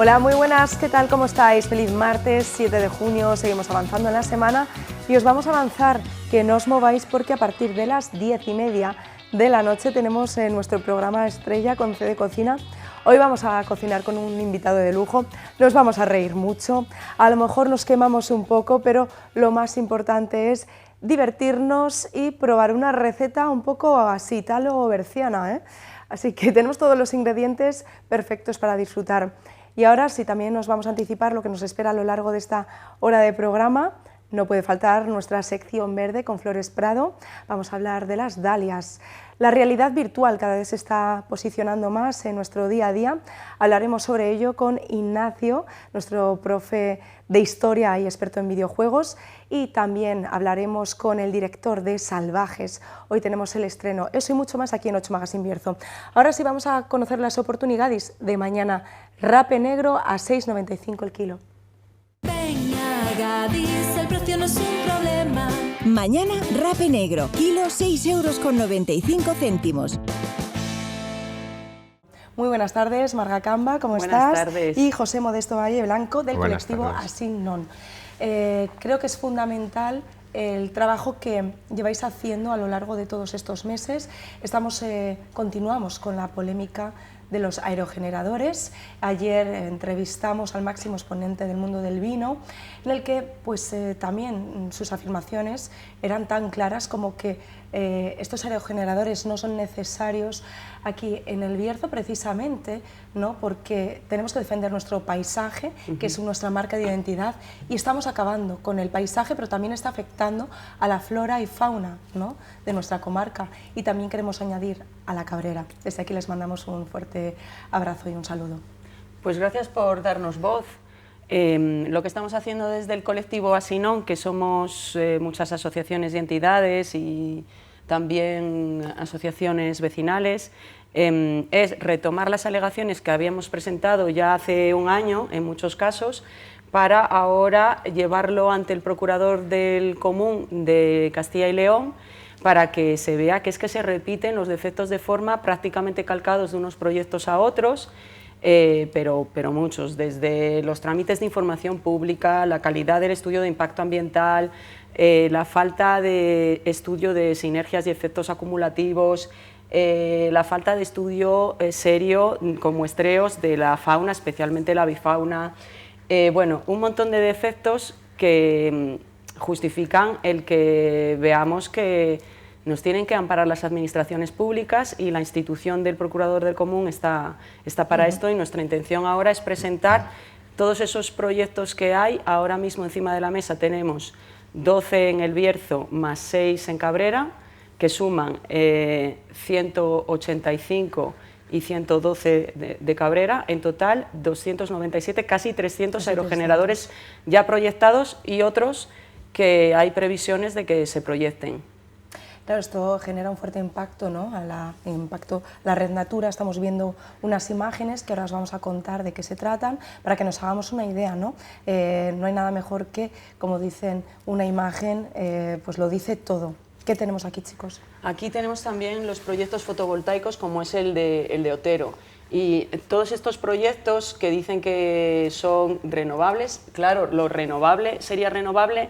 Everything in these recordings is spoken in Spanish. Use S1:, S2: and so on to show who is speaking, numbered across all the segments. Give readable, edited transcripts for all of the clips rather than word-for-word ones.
S1: Hola, muy buenas, ¿qué tal? ¿Cómo estáis? Feliz martes, 7 de junio, seguimos avanzando en la semana y os vamos a avanzar, que no os mováis porque a partir de las 10:30 de la noche tenemos nuestro programa estrella con C de Cocina. Hoy vamos a cocinar con un invitado de lujo, nos vamos a reír mucho, a lo mejor nos quemamos un poco, pero lo más importante es divertirnos y probar una receta un poco así, italo-berciana, ¿eh? Así que tenemos todos los ingredientes perfectos para disfrutar. Y ahora sí, también nos vamos a anticipar lo que nos espera a lo largo de esta hora de programa. No puede faltar nuestra sección verde con Flores Prado. Vamos a hablar de las dalias. La realidad virtual cada vez se está posicionando más en nuestro día a día. Hablaremos sobre ello con Ignacio, nuestro profe de Historia y experto en videojuegos, y también hablaremos con el director de Salvajes. Hoy tenemos el estreno. Eso y mucho más aquí en 8 Magazine Bierzo. Ahora sí vamos a conocer las oportunidades de mañana. Rape negro a 6,95 el kilo.
S2: Gadis, el precio no es un problema.
S3: Mañana, rape negro, kilo 6,95 €.
S1: Muy buenas tardes, Marga Camba, ¿cómo estás?
S4: Buenas tardes.
S1: Y José Modesto Valle Blanco, del
S5: Buenas
S1: colectivo
S5: tardes.
S1: Asignon. Creo que es fundamental el trabajo que lleváis haciendo a lo largo de todos estos meses. Continuamos con la polémica de los aerogeneradores. Ayer entrevistamos al máximo exponente del mundo del vino, en el que también sus afirmaciones eran tan claras como que estos aerogeneradores no son necesarios aquí en el Bierzo, precisamente, ¿no? Porque tenemos que defender nuestro paisaje, que es nuestra marca de identidad, y estamos acabando con el paisaje, pero también está afectando a la flora y fauna, ¿no?, de nuestra comarca, y también queremos añadir a la Cabrera. Desde aquí les mandamos un fuerte abrazo y un saludo.
S4: Pues gracias por darnos voz. Lo que estamos haciendo desde el colectivo Asignon, que somos muchas asociaciones y entidades y también asociaciones vecinales, es retomar las alegaciones que habíamos presentado ya hace un año, en muchos casos, para ahora llevarlo ante el procurador del Común de Castilla y León, para que se vea que es que se repiten los defectos de forma prácticamente calcados de unos proyectos a otros, pero muchos, desde los trámites de información pública, la calidad del estudio de impacto ambiental, la falta de estudio de sinergias y efectos acumulativos, la falta de estudio serio con muestreos de la fauna, especialmente la avifauna, bueno, un montón de defectos que justifican el que veamos que nos tienen que amparar las administraciones públicas, y la institución del Procurador del Común está para esto, y nuestra intención ahora es presentar todos esos proyectos que hay. Ahora mismo encima de la mesa tenemos 12 en el Bierzo más 6 en Cabrera, que suman 185 y 112 de Cabrera, en total 297, casi 300 aerogeneradores ya proyectados, y otros que hay previsiones de que se proyecten.
S1: Claro, esto genera un fuerte impacto, ¿no?, la red Natura. Estamos viendo unas imágenes que ahora os vamos a contar de qué se tratan, para que nos hagamos una idea, ¿no? No hay nada mejor que, como dicen, una imagen, pues lo dice todo. ¿Qué tenemos aquí, chicos?
S4: Aquí tenemos también los proyectos fotovoltaicos, como es el de Otero. Y todos estos proyectos que dicen que son renovables, claro, lo renovable sería renovable,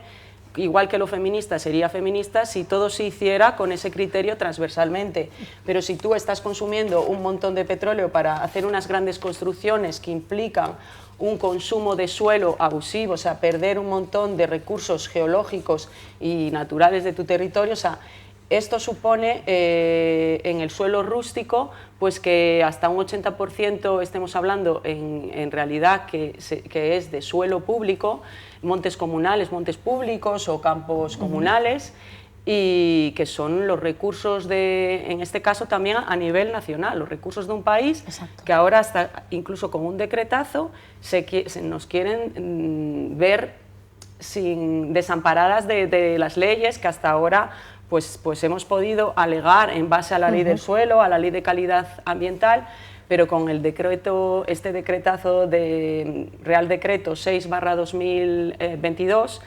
S4: igual que lo feminista sería feminista, si todo se hiciera con ese criterio transversalmente. Pero si tú estás consumiendo un montón de petróleo para hacer unas grandes construcciones que implican un consumo de suelo abusivo, o sea, perder un montón de recursos geológicos y naturales de tu territorio, o sea, esto supone en el suelo rústico, pues que hasta un 80% estemos hablando en realidad que es de suelo público, montes comunales, montes públicos o campos comunales, y que son los recursos en este caso también a nivel nacional, los recursos de un país. Exacto. Que ahora hasta incluso con un decretazo nos quieren ver desamparadas de las leyes que hasta ahora pues hemos podido alegar en base a la ley del suelo, a la ley de calidad ambiental, pero con el decreto, este decretazo de Real Decreto 6/2022,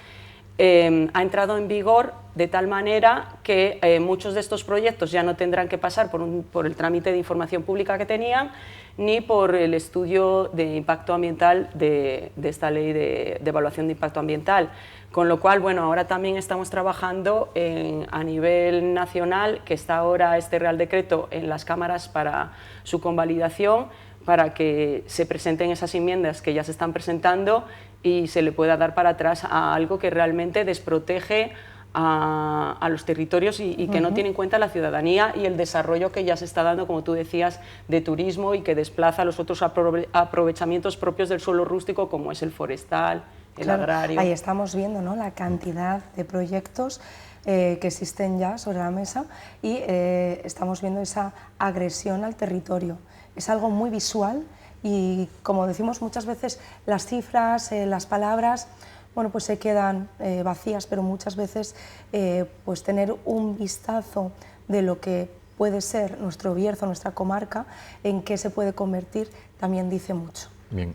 S4: ha entrado en vigor de tal manera que muchos de estos proyectos ya no tendrán que pasar por el trámite de información pública que tenían, ni por el estudio de impacto ambiental de esta ley de evaluación de impacto ambiental. Con lo cual, bueno, ahora también estamos trabajando a nivel nacional, que está ahora este Real Decreto en las cámaras para su convalidación, para que se presenten esas enmiendas que ya se están presentando y se le pueda dar para atrás a algo que realmente desprotege a los territorios y que no tiene en cuenta la ciudadanía y el desarrollo que ya se está dando, como tú decías, de turismo y que desplaza los otros aprovechamientos propios del suelo rústico, como es el forestal, el agrario.
S1: Ahí estamos viendo, ¿no?, la cantidad de proyectos que existen ya sobre la mesa y estamos viendo esa agresión al territorio. Es algo muy visual y, como decimos muchas veces, las cifras, las palabras, bueno, pues se quedan vacías, pero muchas veces pues tener un vistazo de lo que puede ser nuestro Bierzo, nuestra comarca, en qué se puede convertir, también dice mucho.
S5: Bien,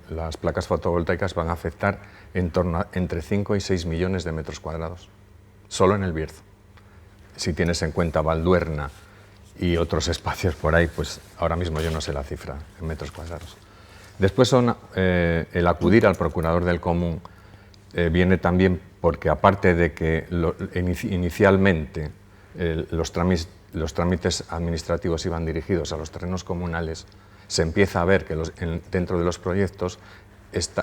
S5: las placas fotovoltaicas van a afectar en torno a entre 5 y 6 millones de metros cuadrados, solo en el Bierzo. Si tienes en cuenta Valduerna y otros espacios por ahí, pues ahora mismo yo no sé la cifra en metros cuadrados. Después el acudir al procurador del común viene también porque, aparte de que inicialmente los trámites administrativos iban dirigidos a los terrenos comunales, se empieza a ver que dentro de los proyectos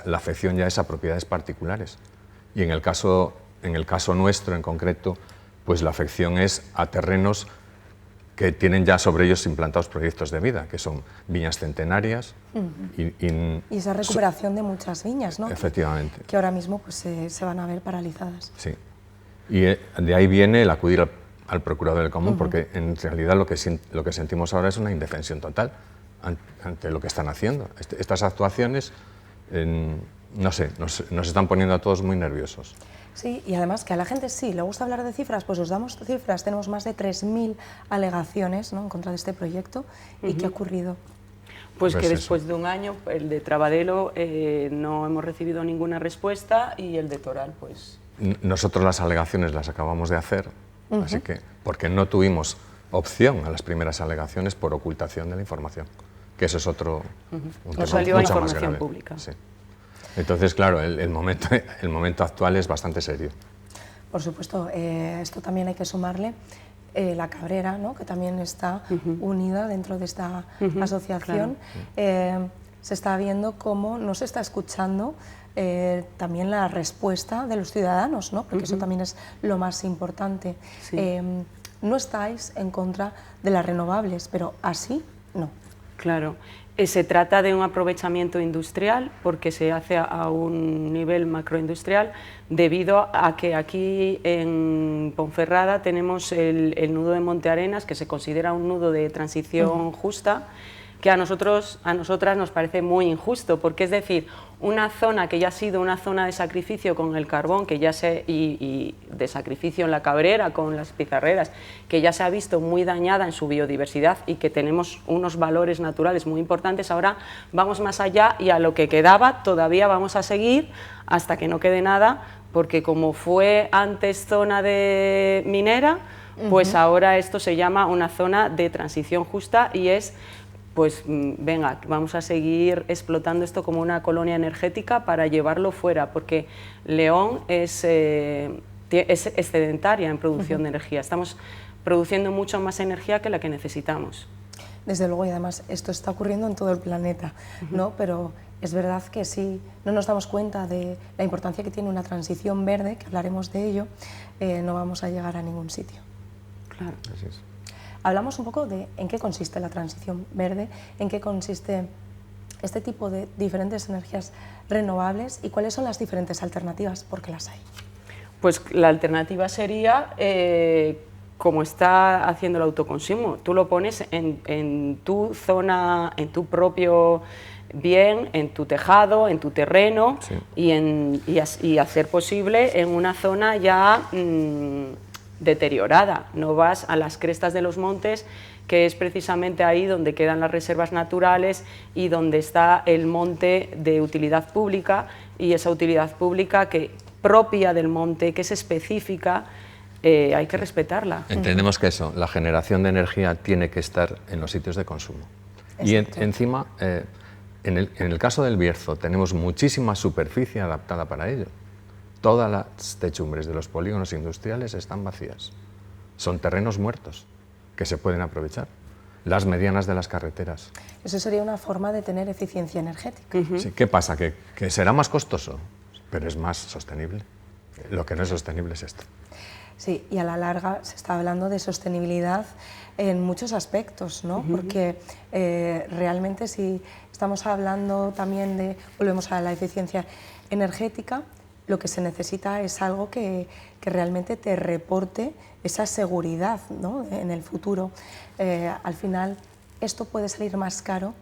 S5: la afección ya es a propiedades particulares. Y en el caso nuestro en concreto, pues la afección es a terrenos que tienen ya sobre ellos implantados proyectos de vida, que son viñas centenarias. Y
S1: esa recuperación de muchas viñas, ¿no?
S5: Efectivamente.
S1: Que ahora mismo pues, se van a ver paralizadas.
S5: Sí. Y de ahí viene el acudir al procurador del común, porque en realidad lo que sentimos ahora es una indefensión total ante lo que están haciendo. Estas actuaciones, no sé, nos están poniendo a todos muy nerviosos.
S1: Sí, y además que a la gente sí le gusta hablar de cifras, pues os damos cifras. Tenemos más de 3.000 alegaciones, ¿no?, en contra de este proyecto. ¿Y qué ha ocurrido?
S4: Pues que después de un año, el de Trabadelo no hemos recibido ninguna respuesta y el de Toral, pues...
S5: Nosotros las alegaciones las acabamos de hacer, así que, porque no tuvimos opción a las primeras alegaciones por ocultación de la información, que eso es otro un tema
S4: salió
S5: mucho
S4: información
S5: más grave.
S4: pública.
S5: Sí. Entonces, claro, el momento actual es bastante serio.
S1: Por supuesto, esto también hay que sumarle la Cabrera, ¿no?, que también está unida dentro de esta asociación. Claro. Se está viendo cómo no se está escuchando también la respuesta de los ciudadanos, ¿no?, porque eso también es lo más importante. Sí. No estáis en contra de las renovables, pero así no.
S4: Claro. Se trata de un aprovechamiento industrial porque se hace a un nivel macroindustrial, debido a que aquí en Ponferrada tenemos el nudo de Monte Arenas, que se considera un nudo de transición justa, que a nosotras nos parece muy injusto, porque es decir, una zona que ya ha sido una zona de sacrificio con el carbón, que ya y de sacrificio en la Cabrera con las pizarreras, que ya se ha visto muy dañada en su biodiversidad y que tenemos unos valores naturales muy importantes, ahora vamos más allá y a lo que quedaba todavía vamos a seguir hasta que no quede nada, porque como fue antes zona de minera, pues ahora esto se llama una zona de transición justa y es... pues venga, vamos a seguir explotando esto como una colonia energética para llevarlo fuera, porque León es excedentaria en producción de energía, estamos produciendo mucho más energía que la que necesitamos.
S1: Desde luego, y además esto está ocurriendo en todo el planeta, ¿no? Pero es verdad que si no nos damos cuenta de la importancia que tiene una transición verde, que hablaremos de ello, no vamos a llegar a ningún sitio.
S4: Claro.
S5: Así es.
S1: Hablamos un poco de en qué consiste la transición verde, en qué consiste este tipo de diferentes energías renovables y cuáles son las diferentes alternativas, porque las hay.
S4: Pues la alternativa sería, como está haciendo el autoconsumo, tú lo pones en tu zona, en tu propio bien, en tu tejado, en tu terreno, sí. y a ser posible en una zona ya... deteriorada, no vas a las crestas de los montes que es precisamente ahí donde quedan las reservas naturales y donde está el monte de utilidad pública, y esa utilidad pública propia del monte, que es específica, hay que respetarla.
S5: Entendemos que eso, la generación de energía tiene que estar en los sitios de consumo. Y encima, en el caso del Bierzo, tenemos muchísima superficie adaptada para ello. Todas las techumbres de los polígonos industriales están vacías. Son terrenos muertos que se pueden aprovechar. Las medianas de las carreteras.
S1: Eso sería una forma de tener eficiencia energética.
S5: Sí, ¿qué pasa? Que será más costoso, pero es más sostenible. Lo que no es sostenible es esto.
S1: Sí, y a la larga se está hablando de sostenibilidad en muchos aspectos, ¿no? Porque realmente si estamos hablando también volvemos a la eficiencia energética, lo que se necesita es algo que realmente te reporte esa seguridad, ¿no? En el futuro. Al final, esto puede salir más caro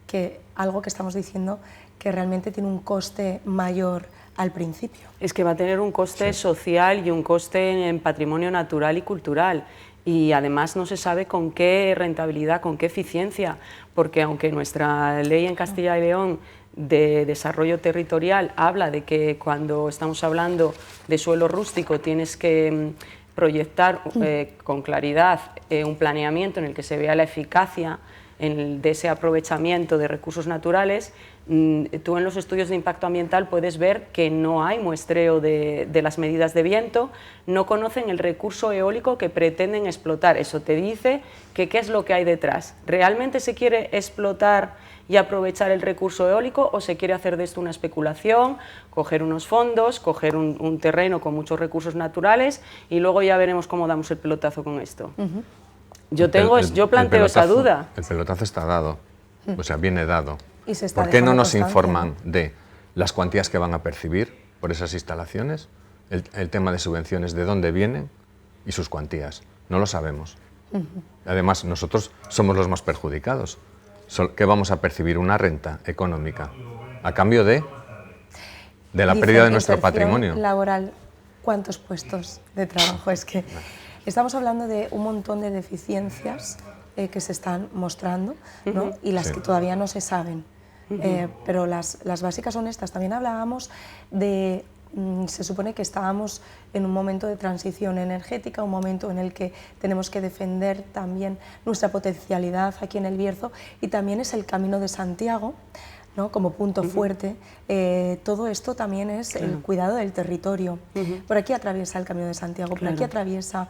S1: que algo que estamos diciendo que realmente tiene un coste mayor al principio.
S4: Es que va a tener un coste social y un coste en patrimonio natural y cultural. Y además no se sabe con qué rentabilidad, con qué eficiencia, porque aunque nuestra ley en Castilla y León de desarrollo territorial habla de que cuando estamos hablando de suelo rústico tienes que proyectar con claridad un planeamiento en el que se vea la eficacia de ese aprovechamiento de recursos naturales, tú en los estudios de impacto ambiental puedes ver que no hay muestreo de las medidas de viento, no conocen el recurso eólico que pretenden explotar. Eso te dice que qué es lo que hay detrás. ¿Realmente se quiere explotar y aprovechar el recurso eólico o se quiere hacer de esto una especulación, coger unos fondos, coger un terreno con muchos recursos naturales y luego ya veremos cómo damos el pelotazo con esto? Yo planteo esa duda.
S5: El pelotazo está dado, o sea, viene dado.
S1: Y se está
S5: ¿Por qué no
S1: dejando
S5: nos
S1: constancia,
S5: informan
S1: ¿no?
S5: de las cuantías que van a percibir por esas instalaciones? El tema de subvenciones, de dónde vienen y sus cuantías. No lo sabemos. Además, nosotros somos los más perjudicados. ¿Qué vamos a percibir? Una renta económica a cambio de la pérdida de nuestro patrimonio.
S1: Laboral, ¿cuántos puestos de trabajo? Es que estamos hablando de un montón de deficiencias que se están mostrando, ¿no? Y las que todavía no se saben. Pero las básicas son estas. También hablábamos de... se supone que estábamos en un momento de transición energética, un momento en el que tenemos que defender también nuestra potencialidad aquí en el Bierzo, y también es el Camino de Santiago, ¿no? Como punto fuerte. Todo esto también es el cuidado del territorio. Por aquí atraviesa el Camino de Santiago, por aquí atraviesa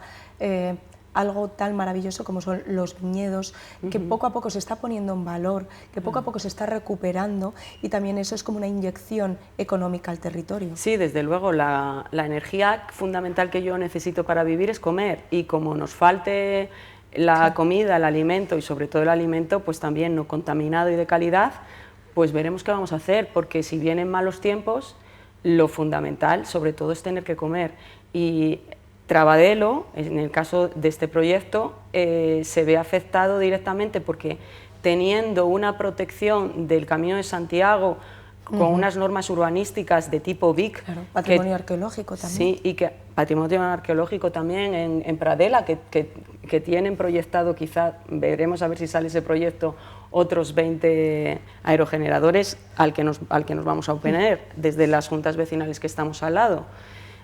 S1: algo tan maravilloso como son los viñedos, que poco a poco se está poniendo en valor, que poco a poco se está recuperando, y también eso es como una inyección económica al territorio.
S4: Sí, desde luego, la energía fundamental que yo necesito para vivir es comer, y como nos falte la comida, el alimento, y sobre todo el alimento, pues también no contaminado y de calidad, pues veremos qué vamos a hacer, porque si vienen malos tiempos, lo fundamental sobre todo es tener que comer. Y Trabadelo, en el caso de este proyecto, se ve afectado directamente porque teniendo una protección del Camino de Santiago con unas normas urbanísticas de tipo BIC,
S1: claro, patrimonio arqueológico también.
S4: Sí, y que patrimonio arqueológico también en Pradela, que tienen proyectado, quizá veremos a ver si sale ese proyecto, otros 20 aerogeneradores al que nos vamos a oponer desde las juntas vecinales que estamos al lado.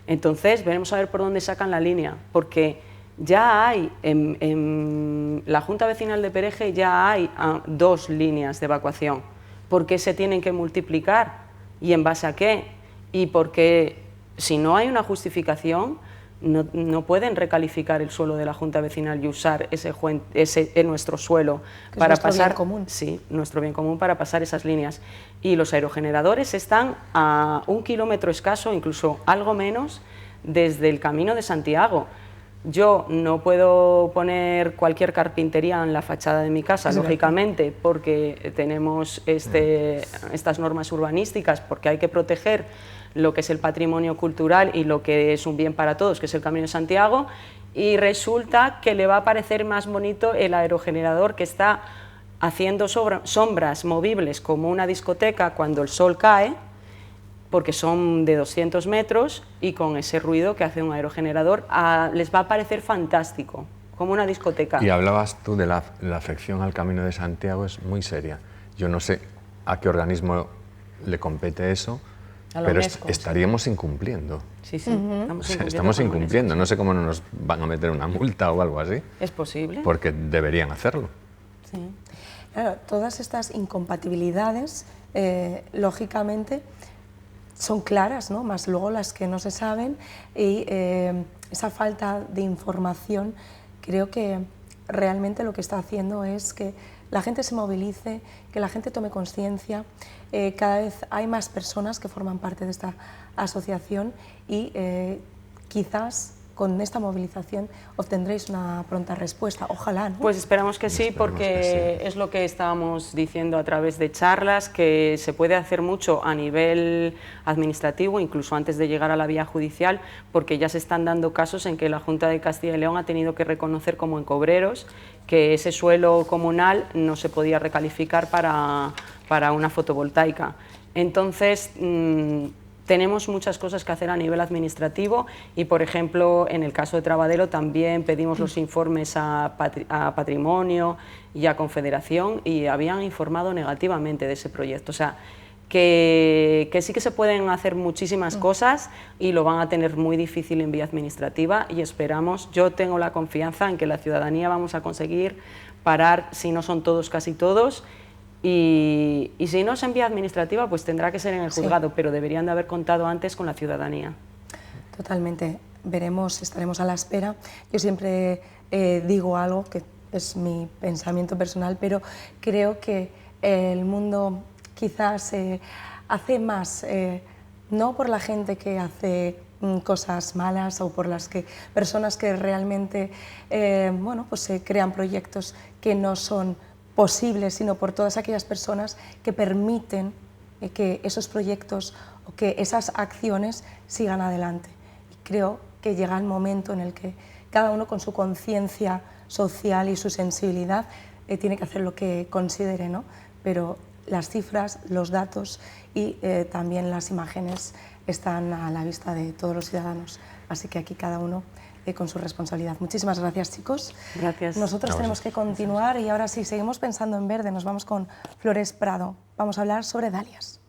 S4: Entonces, veremos a ver por dónde sacan la línea, porque ya hay, en la Junta Vecinal de Pereje ya hay 2 líneas de evacuación. ¿Por qué se tienen que multiplicar? ¿Y en base a qué? Y porque si no hay una justificación, no pueden recalificar el suelo de la Junta Vecinal y usar nuestro suelo para pasar
S1: bien común.
S4: Sí, nuestro bien común para pasar esas líneas. Y los aerogeneradores están a 1 kilómetro escaso, incluso algo menos, desde el Camino de Santiago. Yo no puedo poner cualquier carpintería en la fachada de mi casa, lógicamente, porque tenemos estas normas urbanísticas, porque hay que proteger lo que es el patrimonio cultural y lo que es un bien para todos, que es el Camino de Santiago, y resulta que le va a parecer más bonito el aerogenerador que está haciendo sombras movibles como una discoteca cuando el sol cae, porque son de 200 metros y con ese ruido que hace un aerogenerador les va a parecer fantástico, como una discoteca.
S5: Y hablabas tú de la afección al Camino de Santiago, es muy seria. Yo no sé a qué organismo le compete eso,
S4: A la
S5: pero
S4: UNESCO,
S5: estaríamos incumpliendo.
S4: Sí, sí,
S5: Estamos incumpliendo, no sé cómo no nos van a meter una multa o algo así.
S4: ¿Es posible?
S5: Porque deberían hacerlo.
S4: Sí.
S1: Claro, todas estas incompatibilidades, lógicamente, son claras, ¿no? Más luego las que no se saben y esa falta de información creo que realmente lo que está haciendo es que la gente se movilice, que la gente tome conciencia. Cada vez hay más personas que forman parte de esta asociación y quizás con esta movilización obtendréis una pronta respuesta, ojalá, ¿no?
S4: Pues esperamos que sí, porque es lo que estábamos diciendo a través de charlas, que se puede hacer mucho a nivel administrativo, incluso antes de llegar a la vía judicial, porque ya se están dando casos en que la Junta de Castilla y León ha tenido que reconocer como en Cobreros que ese suelo comunal no se podía recalificar para una fotovoltaica. Entonces, tenemos muchas cosas que hacer a nivel administrativo y, por ejemplo, en el caso de Trabadelo también pedimos los informes a Patrimonio y a Confederación y habían informado negativamente de ese proyecto. O sea, que sí que se pueden hacer muchísimas cosas y lo van a tener muy difícil en vía administrativa y esperamos, yo tengo la confianza en que la ciudadanía vamos a conseguir parar, si no son todos, casi todos. Y si no es en vía administrativa, pues tendrá que ser en el juzgado, pero deberían de haber contado antes con la ciudadanía.
S1: Totalmente, veremos, estaremos a la espera. Yo siempre digo algo que es mi pensamiento personal, pero creo que el mundo quizás hace más, no por la gente que hace cosas malas o por las personas que realmente bueno, pues, crean proyectos que no son posibles, sino por todas aquellas personas que permiten que esos proyectos o que esas acciones sigan adelante. Y creo que llega el momento en el que cada uno con su conciencia social y su sensibilidad tiene que hacer lo que considere, ¿no? Pero las cifras, los datos y también las imágenes están a la vista de todos los ciudadanos, así que aquí cada uno con su responsabilidad. Muchísimas gracias, chicos.
S4: Gracias.
S1: Nosotros tenemos que continuar y ahora sí, seguimos pensando en verde, nos vamos con Flores Prado. Vamos a hablar sobre dalias.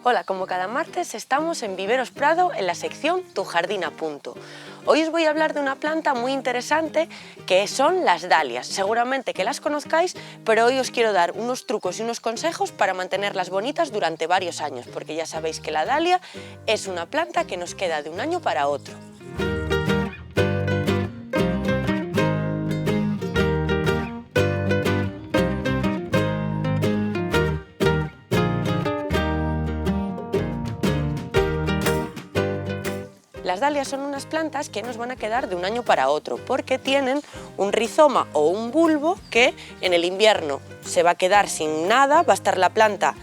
S6: Hola, como cada martes estamos en Viveros Prado en la sección Tu jardín a punto. Hoy os voy a hablar de una planta muy interesante que son las dalias. Seguramente que las conozcáis, pero hoy os quiero dar unos trucos y unos consejos para mantenerlas bonitas durante varios años, porque ya sabéis que la dalia es una planta que nos queda de un año para otro. Las dalias son unas plantas que nos van a quedar de un año para otro porque tienen un rizoma o un bulbo que en el invierno se va a quedar sin nada, va a estar la planta,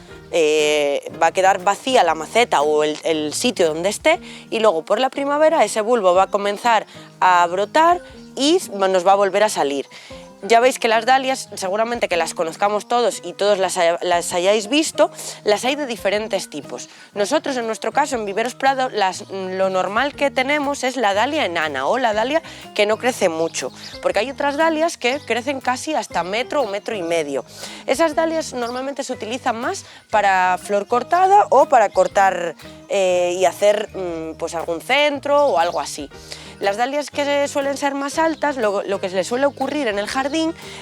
S6: va a quedar vacía la maceta o el sitio donde esté y luego por la primavera ese bulbo va a comenzar a brotar y nos va a volver a salir. Ya veis que las dalias, seguramente que las conozcamos todos y todos las hayáis visto, las hay de diferentes tipos. Nosotros, en nuestro caso, en Viveros Prado, lo normal que tenemos es la dalia enana o la dalia que no crece mucho, porque hay otras dalias que crecen casi hasta metro o metro y medio. Esas dalias normalmente se utilizan más para flor cortada o para cortar y hacer pues algún centro o algo así. Las dalias que suelen ser más altas, lo que les suele ocurrir en el jardín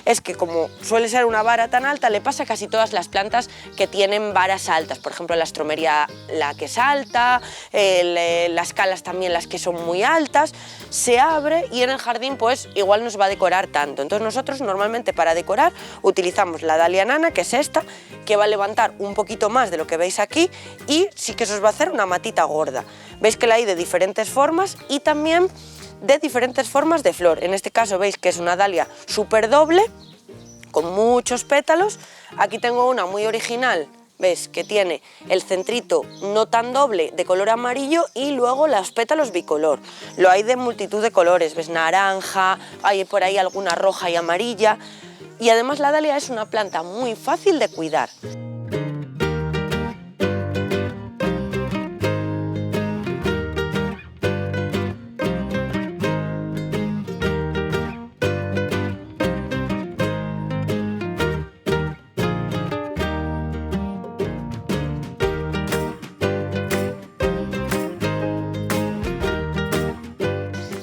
S6: es que como suele ser una vara tan alta, le pasa a casi todas las plantas que tienen varas altas. Por ejemplo, la astromeria, la que es alta, las calas también, las que son muy altas, se abre y en el jardín pues igual nos va a decorar tanto. Entonces nosotros normalmente para decorar utilizamos la dalia nana, que es esta, que va a levantar un poquito más de lo que veis aquí y sí que se os va a hacer una matita gorda. Veis que la hay de diferentes formas y también de diferentes formas de flor. En este caso veis que es una dalia súper doble con muchos pétalos. Aquí tengo una muy original, ¿ves? Que tiene el centrito no tan doble de color amarillo y luego los pétalos bicolor. Lo hay de multitud de colores, ¿ves? Naranja, hay por ahí alguna roja y amarilla. Y además la dalia es una planta muy fácil de cuidar.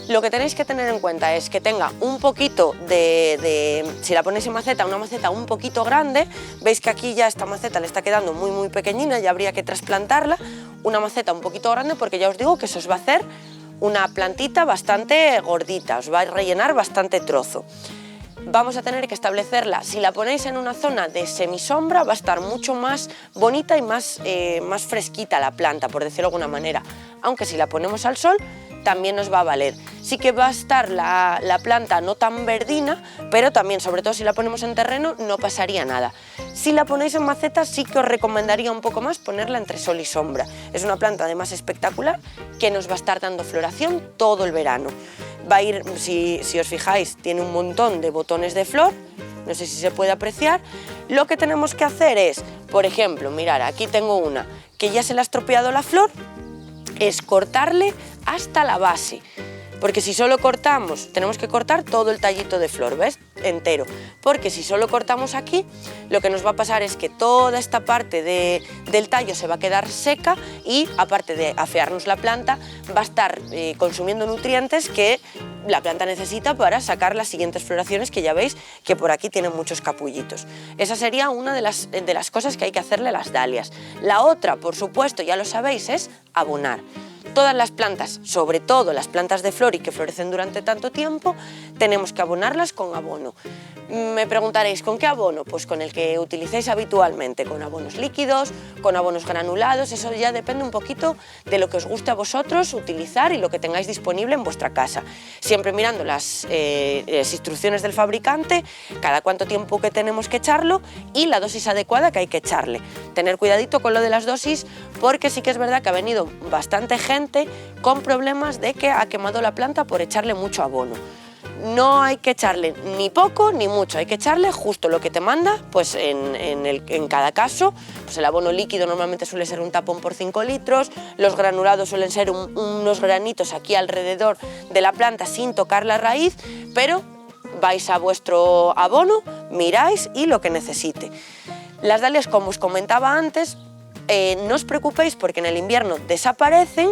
S6: Lo que tenéis que tener en cuenta es que tenga un poquito si la ponéis en maceta, una maceta un poquito grande. Veis que aquí ya esta maceta le está quedando muy pequeñina, ya habría que trasplantarla. Una maceta un poquito grande porque ya os digo que se os va a hacer una plantita bastante gordita, os va a rellenar bastante trozo. Vamos a tener que establecerla, si la ponéis en una zona de semisombra va a estar mucho más bonita y más fresquita la planta, por decirlo de alguna manera, aunque si la ponemos al sol también nos va a valer. Sí que va a estar la planta no tan verdina, pero también, sobre todo si la ponemos en terreno, no pasaría nada. Si la ponéis en maceta sí que os recomendaría un poco más ponerla entre sol y sombra. Es una planta además espectacular que nos va a estar dando floración todo el verano. Va a ir, si os fijáis, tiene un montón de botones de flor, no sé si se puede apreciar. Lo que tenemos que hacer es, por ejemplo, mirar, aquí tengo una que ya se le ha estropeado la flor, es cortarle hasta la base, porque si solo cortamos, tenemos que cortar todo el tallito de flor, ¿ves? Entero, porque si solo cortamos aquí, lo que nos va a pasar es que toda esta parte del tallo se va a quedar seca y, aparte de afearnos la planta, va a estar consumiendo nutrientes que la planta necesita para sacar las siguientes floraciones, que ya veis que por aquí tienen muchos capullitos. Esa sería una de las cosas que hay que hacerle a las dalias. La otra, por supuesto, ya lo sabéis, es abonar. Todas las plantas, sobre todo las plantas de flor y que florecen durante tanto tiempo, tenemos que abonarlas con abono. Me preguntaréis, ¿con qué abono? Pues con el que utilicéis habitualmente, con abonos líquidos, con abonos granulados, eso ya depende un poquito de lo que os guste a vosotros utilizar y lo que tengáis disponible en vuestra casa. Siempre mirando las instrucciones del fabricante, cada cuánto tiempo que tenemos que echarlo y la dosis adecuada que hay que echarle. Tener cuidadito con lo de las dosis, porque sí que es verdad que ha venido bastante gente con problemas de que ha quemado la planta por echarle mucho abono. No hay que echarle ni poco ni mucho, hay que echarle justo lo que te manda, pues en cada caso. Pues el abono líquido normalmente suele ser un tapón por 5 litros, los granulados suelen ser unos granitos aquí alrededor de la planta sin tocar la raíz, pero vais a vuestro abono, miráis y lo que necesite. Las dalias, como os comentaba antes, no os preocupéis porque en el invierno desaparecen,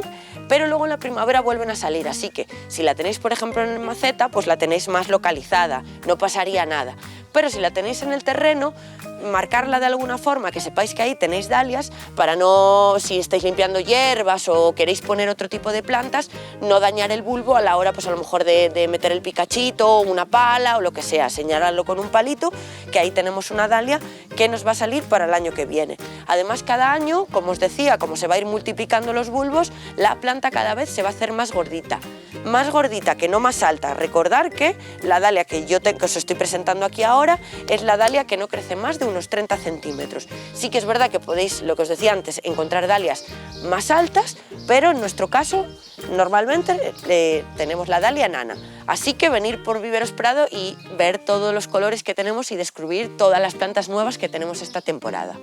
S6: pero luego en la primavera vuelven a salir, así que si la tenéis por ejemplo en maceta, pues la tenéis más localizada, no pasaría nada. Pero si la tenéis en el terreno, marcarla de alguna forma, que sepáis que ahí tenéis dalias, para no, si estáis limpiando hierbas o queréis poner otro tipo de plantas, no dañar el bulbo a la hora, pues a lo mejor de meter el picachito, una pala o lo que sea, señalarlo con un palito, que ahí tenemos una dalia que nos va a salir para el año que viene. Además, cada año, como os decía, como se va a ir multiplicando los bulbos, la planta cada vez se va a hacer más gordita que no más alta. Recordar que la dalia que os estoy presentando aquí ahora es la dalia que no crece más de unos 30 centímetros. Sí que es verdad que podéis, lo que os decía antes, encontrar dalias más altas, pero en nuestro caso normalmente tenemos la dalia nana. Así que venir por Viveros Prado y ver todos los colores que tenemos y descubrir todas las plantas nuevas que tenemos esta temporada.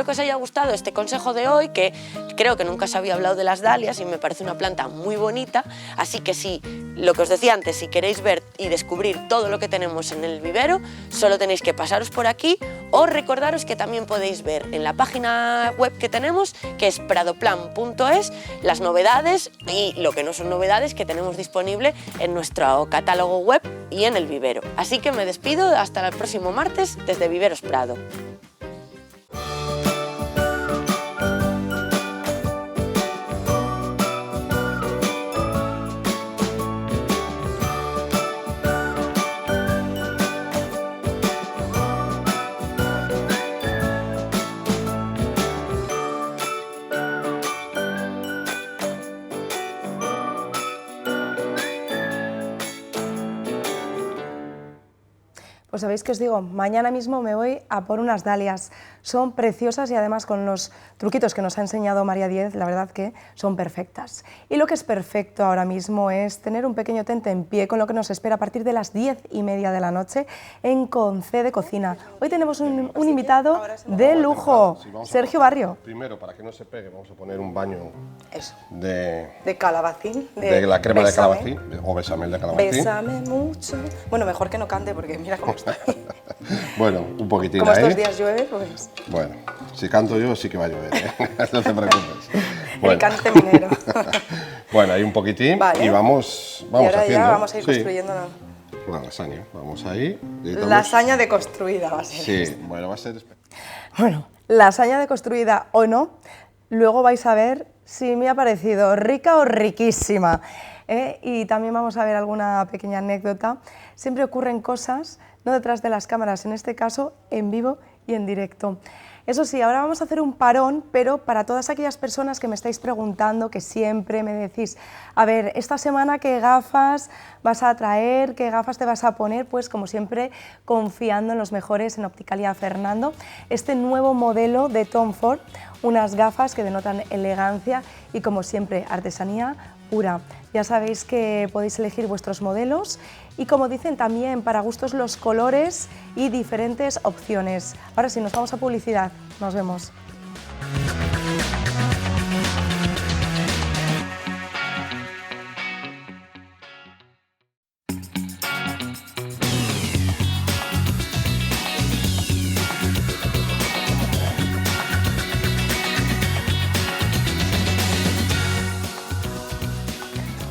S6: espero que os haya gustado este consejo de hoy, que creo que nunca os había hablado de las dalias y me parece una planta muy bonita, así que si, lo que os decía antes, si queréis ver y descubrir todo lo que tenemos en el vivero, solo tenéis que pasaros por aquí o recordaros que también podéis ver en la página web que tenemos, que es pradoplan.es, las novedades y lo que no son novedades que tenemos disponible en nuestro catálogo web y en el vivero. Así que me despido hasta el próximo martes desde Viveros Prado.
S1: Pues sabéis que os digo, mañana mismo me voy a por unas dalias. Son preciosas y además con los truquitos que nos ha enseñado María Díez, la verdad que son perfectas. Y lo que es perfecto ahora mismo es tener un pequeño tente en pie con lo que nos espera a partir de las 10:30 de la noche en Conce de Cocina. Hoy tenemos un invitado de lujo, Sergio Barrio.
S7: Primero, para que no se pegue, vamos a poner un baño
S1: Eso.
S7: de
S1: Calabacín.
S7: la crema de
S1: Bésame.
S7: calabacín, o bechamel de calabacín.
S1: Bésame mucho. Bueno, mejor que no cante porque mira cómo está.
S7: Bueno, un poquitín
S1: Como
S7: ahí.
S1: estos días llueve, pues...
S7: Bueno, si canto yo sí que va a llover, ¿eh? No te preocupes.
S1: El cante minero.
S7: Bueno, ahí un poquitín
S1: Vale.
S7: y vamos
S1: Y ahora
S7: haciendo.
S1: ya vamos a ir
S7: Sí.
S1: construyendo
S7: Una lasaña, vamos ahí.
S1: lasaña deconstruida va a ser.
S7: Sí, bueno, va a ser...
S1: Bueno, lasaña deconstruida o no, luego vais a ver si me ha parecido rica o riquísima. Y también vamos a ver alguna pequeña anécdota. Siempre ocurren cosas, no detrás de las cámaras, en este caso en vivo y en directo. Eso sí, ahora vamos a hacer un parón, pero para todas aquellas personas que me estáis preguntando, que siempre me decís, a ver, esta semana qué gafas vas a traer, qué gafas te vas a poner, pues como siempre confiando en los mejores, en Opticalia Fernando, este nuevo modelo de Tom Ford, unas gafas que denotan elegancia y como siempre artesanía pura. Ya sabéis que podéis elegir vuestros modelos y como dicen también para gustos los colores y diferentes opciones. Ahora sí, nos vamos a publicidad. Nos vemos.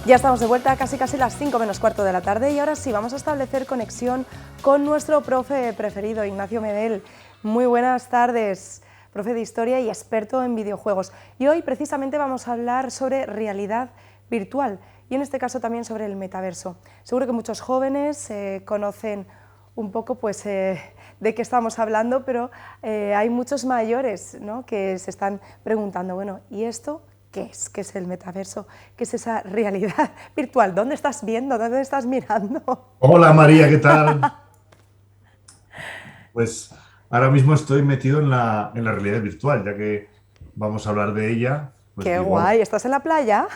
S1: Ya estamos de vuelta, casi las 5 menos cuarto de la tarde y ahora sí vamos a establecer conexión con nuestro profe preferido, Ignacio Medel. Muy buenas tardes, profe de Historia y experto en videojuegos. Y hoy precisamente vamos a hablar sobre realidad virtual y en este caso también sobre el metaverso. Seguro que muchos jóvenes conocen un poco pues, de qué estamos hablando, pero hay muchos mayores, ¿no?, que se están preguntando, bueno, ¿y esto qué es? ¿Qué es el metaverso? ¿Qué es esa realidad virtual? ¿Dónde estás viendo? ¿Dónde estás mirando?
S8: Hola María, ¿qué tal? Pues ahora mismo estoy metido en la realidad virtual, ya que vamos a hablar de ella. Pues
S1: ¡Qué guay! ¿Estás en la playa?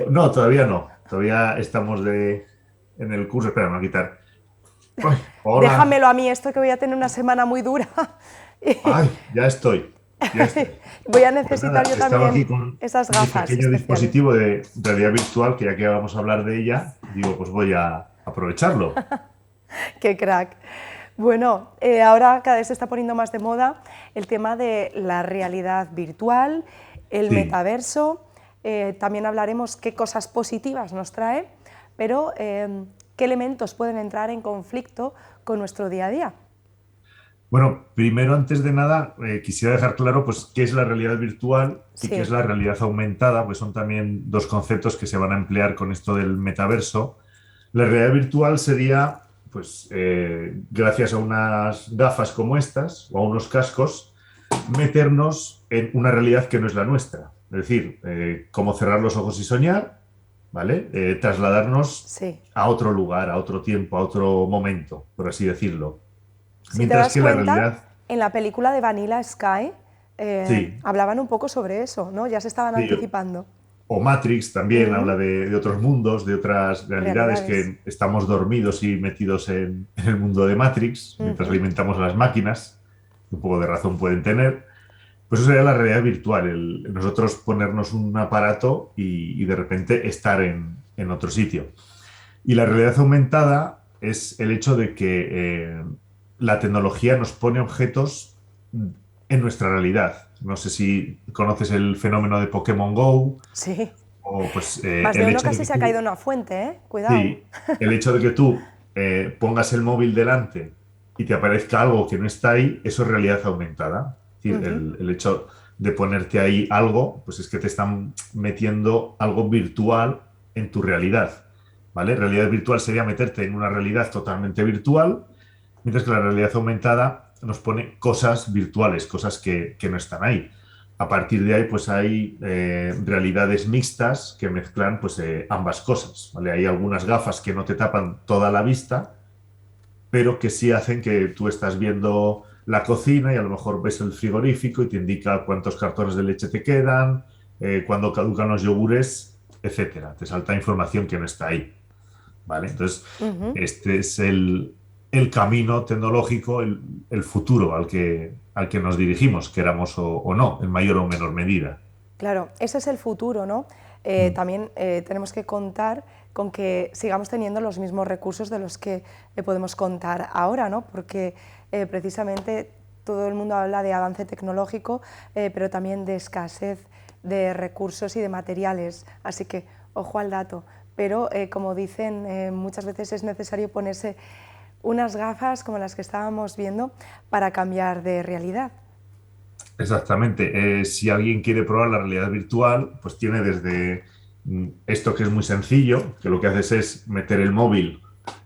S8: No, todavía no. Todavía estamos en el curso. Espera, me voy a quitar. Ay, hola.
S1: Déjamelo a mí, esto que voy a tener una semana muy dura.
S8: Ay, ya estoy.
S1: Voy a necesitar
S8: Pues
S1: yo
S8: estaba aquí
S1: también
S8: con
S1: esas
S8: mi
S1: gafas
S8: pequeño
S1: especiales.
S8: dispositivo de realidad virtual, que ya que vamos a hablar de ella, digo, pues voy a aprovecharlo.
S1: ¡Qué crack! Bueno, ahora cada vez se está poniendo más de moda el tema de la realidad virtual, el
S8: Sí.
S1: metaverso. También hablaremos qué cosas positivas nos trae, pero qué elementos pueden entrar en conflicto con nuestro día a día.
S8: Bueno, primero, antes de nada, quisiera dejar claro pues, qué es la realidad virtual y
S1: Sí.
S8: qué es la realidad aumentada, pues son también dos conceptos que se van a emplear con esto del metaverso. La realidad virtual sería, pues, gracias a unas gafas como estas o a unos cascos, meternos en una realidad que no es la nuestra. Es decir, como cerrar los ojos y soñar, ¿vale? Trasladarnos
S1: Sí.
S8: a otro lugar, a otro tiempo, a otro momento, por así decirlo.
S1: Si te das
S8: la
S1: cuenta,
S8: realidad...
S1: en la película de Vanilla Sky
S8: Sí.
S1: hablaban un poco sobre eso, ¿no? Ya se estaban
S8: Sí.
S1: anticipando.
S8: O Matrix también
S1: Ujú.
S8: habla de otros mundos, de otras realidades,
S1: Realidades.
S8: que estamos dormidos y metidos en el mundo de Matrix, mientras
S1: Ujú.
S8: alimentamos a las máquinas, un poco de razón pueden tener. Pues eso sería la realidad virtual, nosotros ponernos un aparato y de repente estar en otro sitio. Y la realidad aumentada es el hecho de que la tecnología nos pone objetos en nuestra realidad. No sé si conoces el fenómeno de Pokémon Go
S1: Sí.
S8: o pues
S1: Más de
S8: el
S1: uno
S8: hecho de
S1: casi
S8: que
S1: se ha
S8: tú,
S1: caído en una fuente, ¿eh? Cuidado.
S8: sí, el hecho de que tú pongas el móvil delante y te aparezca algo que no está ahí, eso es realidad aumentada. Es decir,
S1: Ujú.
S8: el hecho de ponerte ahí algo, pues es que te están metiendo algo virtual en tu realidad. ¿Vale? Realidad virtual sería meterte en una realidad totalmente virtual, mientras que la realidad aumentada nos pone cosas virtuales, cosas que no están ahí. A partir de ahí, pues hay realidades mixtas que mezclan pues, ambas cosas. ¿Vale? Hay algunas gafas que no te tapan toda la vista, pero que sí hacen que tú estás viendo la cocina y a lo mejor ves el frigorífico y te indica cuántos cartones de leche te quedan, cuándo caducan los yogures, etcétera. Te salta información que no está ahí. ¿Vale? Entonces,
S1: Ujú.
S8: este es el camino tecnológico, el futuro al que nos dirigimos, queramos o no, en mayor o menor medida.
S1: Claro, ese es el futuro, ¿no?
S8: Mm.
S1: También tenemos que contar con que sigamos teniendo los mismos recursos de los que podemos contar ahora, ¿no? Porque precisamente todo el mundo habla de avance tecnológico, pero también de escasez de recursos y de materiales. Así que ojo al dato. Pero como dicen, muchas veces es necesario ponerse unas gafas como las que estábamos viendo para cambiar de realidad.
S8: Exactamente. Si alguien quiere probar la realidad virtual, pues tiene desde esto que es muy sencillo, que lo que haces es meter el móvil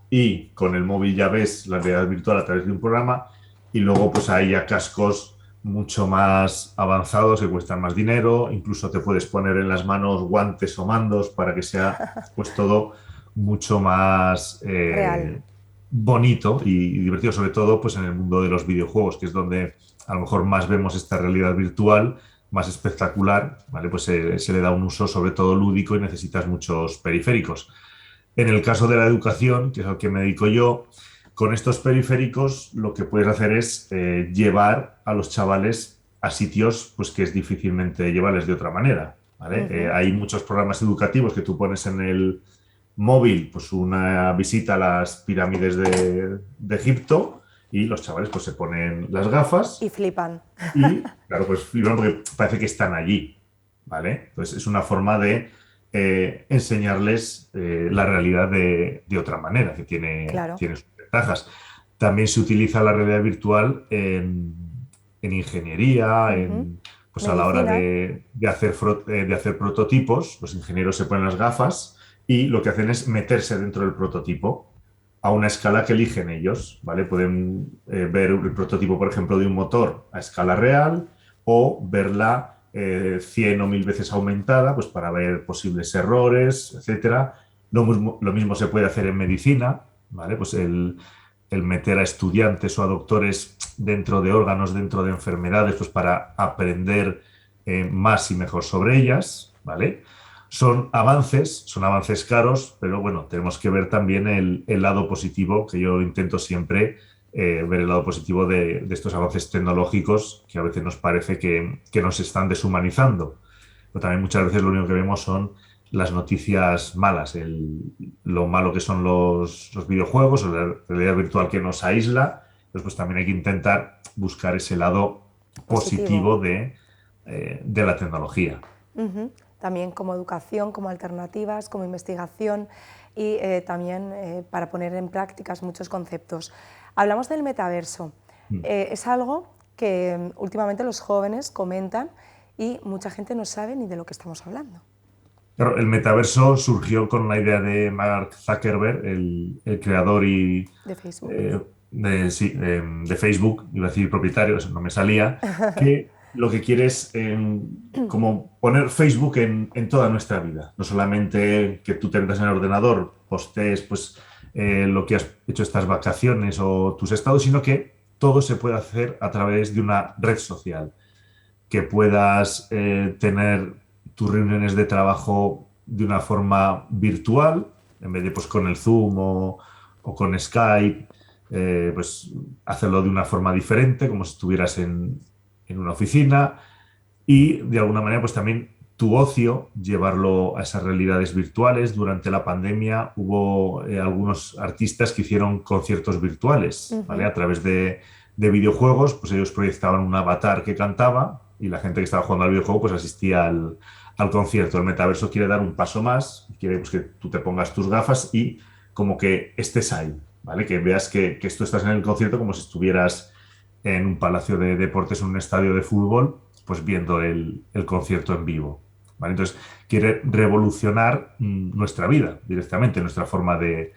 S8: y con el móvil ya ves la realidad virtual a través de un programa y luego pues hay ya cascos mucho más avanzados que cuestan más dinero, incluso te puedes poner en las manos guantes o mandos para que sea pues todo mucho más
S1: Real.
S8: bonito y divertido, sobre todo pues en el mundo de los videojuegos, que es donde a lo mejor más vemos esta realidad virtual, más espectacular, ¿vale? Pues se le da un uso sobre todo lúdico y necesitas muchos periféricos. En el caso de la educación, que es al que me dedico yo, con estos periféricos lo que puedes hacer es llevar a los chavales a sitios pues, que es difícilmente llevarles de otra manera. ¿Vale?
S1: Ujú.
S8: Hay muchos programas educativos que tú pones en el móvil, pues una visita a las pirámides de Egipto y los chavales pues se ponen las
S1: Y
S8: gafas
S1: flipan.
S8: y, claro, pues flipan porque parece que están allí, ¿vale? Entonces es una forma de enseñarles la realidad de otra manera, que
S1: Claro.
S8: tiene sus ventajas. También se utiliza la realidad virtual en ingeniería,
S1: Ujú.
S8: pues a la hora
S1: Medicina.
S8: de hacer prototipos, los ingenieros se ponen las gafas y lo que hacen es meterse dentro del prototipo a una escala que eligen ellos, ¿vale? Pueden ver el prototipo, por ejemplo, de un motor a escala real o verla 100 o 1000 veces aumentada, pues para ver posibles errores, etcétera. Lo mismo se puede hacer en medicina, ¿vale? Pues el meter a estudiantes o a doctores dentro de órganos, dentro de enfermedades, pues para aprender más y mejor sobre ellas, ¿vale? Son avances caros, pero bueno, tenemos que ver también el lado positivo, que yo intento siempre ver el lado positivo de estos avances tecnológicos que a veces nos parece que nos están deshumanizando. Pero también muchas veces lo único que vemos son las noticias malas, lo malo que son los videojuegos o la realidad virtual que nos aísla. Entonces, pues también hay que intentar buscar ese lado
S1: Positivo.
S8: positivo de la tecnología.
S1: Ujú. También como educación, como alternativas, como investigación y también para poner en prácticas muchos conceptos. Hablamos del metaverso. Es algo que últimamente los jóvenes comentan y mucha gente no sabe ni de lo que estamos hablando.
S8: Claro, el metaverso surgió con la idea de Mark Zuckerberg, el creador
S1: De Facebook.
S8: sí, de Facebook, iba a decir propietario, eso no me salía, que lo que quiere es como poner Facebook en toda nuestra vida. No solamente que tú te metas en el ordenador, postees pues, lo que has hecho estas vacaciones o tus estados, sino que todo se puede hacer a través de una red social, que puedas tener tus reuniones de trabajo de una forma virtual, en vez de pues, con el Zoom o con Skype, pues hacerlo de una forma diferente, como si estuvieras en una oficina, y de alguna manera pues también tu ocio, llevarlo a esas realidades virtuales. Durante la pandemia hubo algunos artistas que hicieron conciertos virtuales, ¿vale? A través de videojuegos, pues ellos proyectaban un avatar que cantaba y la gente que estaba jugando al videojuego pues asistía al concierto. El metaverso quiere dar un paso más, quiere pues, que tú te pongas tus gafas y como que estés ahí, ¿vale? Que veas que tú estás en el concierto como si estuvieras en un palacio de deportes, en un estadio de fútbol, pues viendo el concierto en vivo, ¿vale? Entonces, quiere revolucionar nuestra vida directamente, nuestra forma de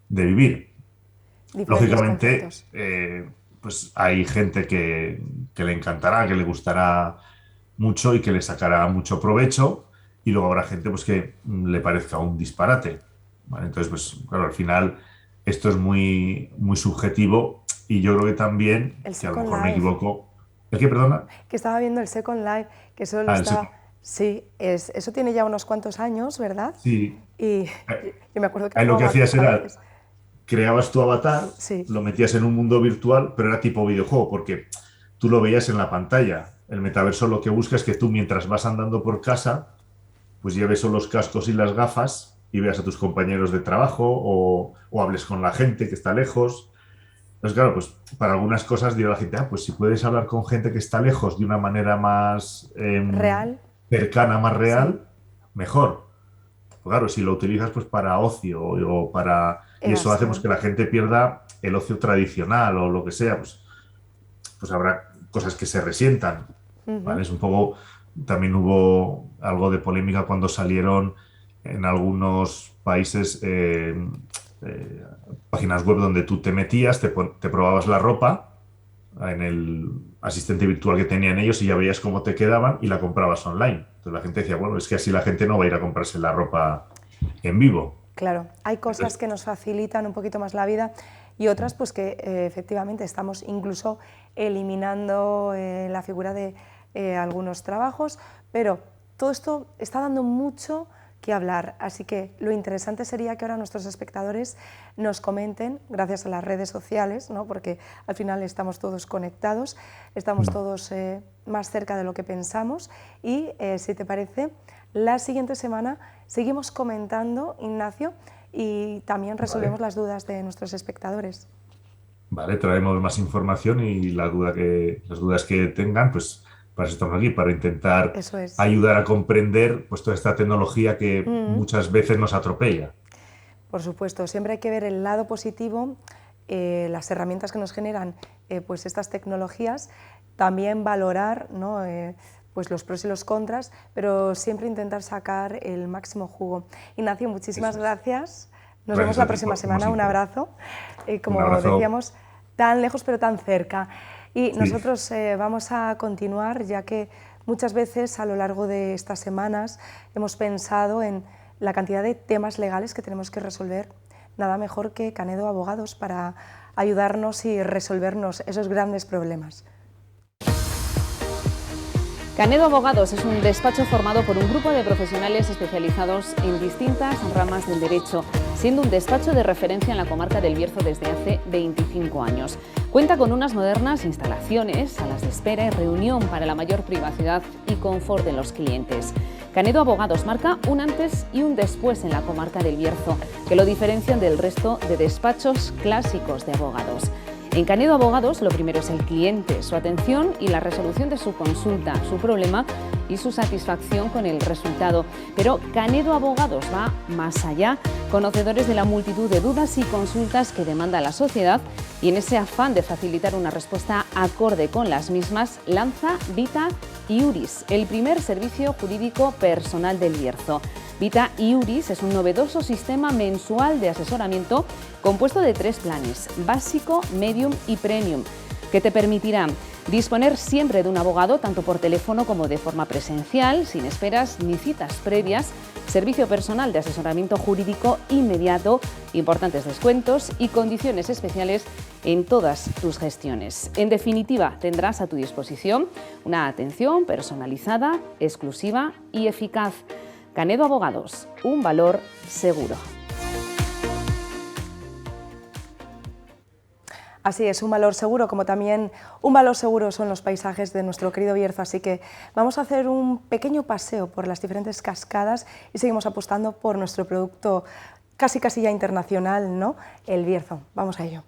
S8: vivir. Lógicamente, pues hay gente que le encantará, que le gustará mucho y que le sacará mucho provecho, y luego habrá gente pues, que le parezca un disparate, ¿vale? Entonces, pues claro, al final esto es muy, muy subjetivo, y yo creo que también, que a lo mejor me equivoco. ¿El qué, perdona?
S1: Que estaba viendo el Second Life, que eso lo estaba... Sí, eso tiene ya unos cuantos años, ¿verdad?
S8: Sí.
S1: Y yo me acuerdo que...
S8: Ahí lo que hacías era, creabas tu avatar,
S1: sí,
S8: lo metías en un mundo virtual, pero era tipo videojuego, porque tú lo veías en la pantalla. El metaverso lo que busca es que tú, mientras vas andando por casa, pues lleves los cascos y las gafas y veas a tus compañeros de trabajo o hables con la gente que está lejos. Entonces, claro, pues para algunas cosas dirá la gente, pues si puedes hablar con gente que está lejos de una manera más
S1: real,
S8: cercana, más real,
S1: sí,
S8: mejor. Pues claro, si lo utilizas pues para ocio o para... Y eso hace pues, que la gente pierda el ocio tradicional o lo que sea, pues habrá cosas que se resientan, ¿vale? Es un poco... También hubo algo de polémica cuando salieron en algunos países páginas web donde tú te metías, te probabas la ropa en el asistente virtual que tenían ellos y ya veías cómo te quedaban y la comprabas online. Entonces la gente decía, bueno, es que así la gente no va a ir a comprarse la ropa en vivo.
S1: Claro, hay cosas que nos facilitan un poquito más la vida y otras pues que efectivamente estamos incluso eliminando la figura de algunos trabajos, pero todo esto está dando mucho que hablar, así que lo interesante sería que ahora nuestros espectadores nos comenten, gracias a las redes sociales, ¿no? Porque al final estamos todos conectados, estamos todos más cerca de lo que pensamos y, si te parece, la siguiente semana seguimos comentando, Ignacio, y también resolvemos las dudas de nuestros espectadores.
S8: Vale, traemos más información y las dudas que tengan, pues para eso estamos aquí, para intentar ayudar a comprender pues, toda esta tecnología que muchas veces nos atropella.
S1: Por supuesto, siempre hay que ver el lado positivo, las herramientas que nos generan pues estas tecnologías, también valorar, ¿no? Pues los pros y los contras, pero siempre intentar sacar el máximo jugo. Ignacio, muchísimas gracias. Nos vemos la próxima semana. Un abrazo. Como decíamos, tan lejos pero tan cerca. Y nosotros vamos a continuar, ya que muchas veces a lo largo de estas semanas hemos pensado en la cantidad de temas legales que tenemos que resolver. Nada mejor que Canedo Abogados para ayudarnos y resolvernos esos grandes problemas.
S9: Canedo Abogados es un despacho formado por un grupo de profesionales especializados en distintas ramas del derecho, siendo un despacho de referencia en la comarca del Bierzo desde hace 25 años. Cuenta con unas modernas instalaciones, salas de espera y reunión para la mayor privacidad y confort de los clientes. Canedo Abogados marca un antes y un después en la comarca del Bierzo, que lo diferencian del resto de despachos clásicos de abogados. En Canedo Abogados lo primero es el cliente, su atención y la resolución de su consulta, su problema y su satisfacción con el resultado. Pero Canedo Abogados va más allá, conocedores de la multitud de dudas y consultas que demanda la sociedad, y en ese afán de facilitar una respuesta acorde con las mismas, lanza Vita Iuris, el primer servicio jurídico personal del Bierzo. Vita Iuris es un novedoso sistema mensual de asesoramiento compuesto de 3 planes, básico, medium y premium, que te permitirá disponer siempre de un abogado, tanto por teléfono como de forma presencial, sin esperas ni citas previas, servicio personal de asesoramiento jurídico inmediato, importantes descuentos y condiciones especiales en todas tus gestiones. En definitiva, tendrás a tu disposición una atención personalizada, exclusiva y eficaz. Canedo Abogados, un valor seguro.
S1: Así es, un valor seguro, como también un valor seguro son los paisajes de nuestro querido Bierzo, así que vamos a hacer un pequeño paseo por las diferentes cascadas y seguimos apostando por nuestro producto casi ya internacional, ¿no? El Bierzo. Vamos a ello.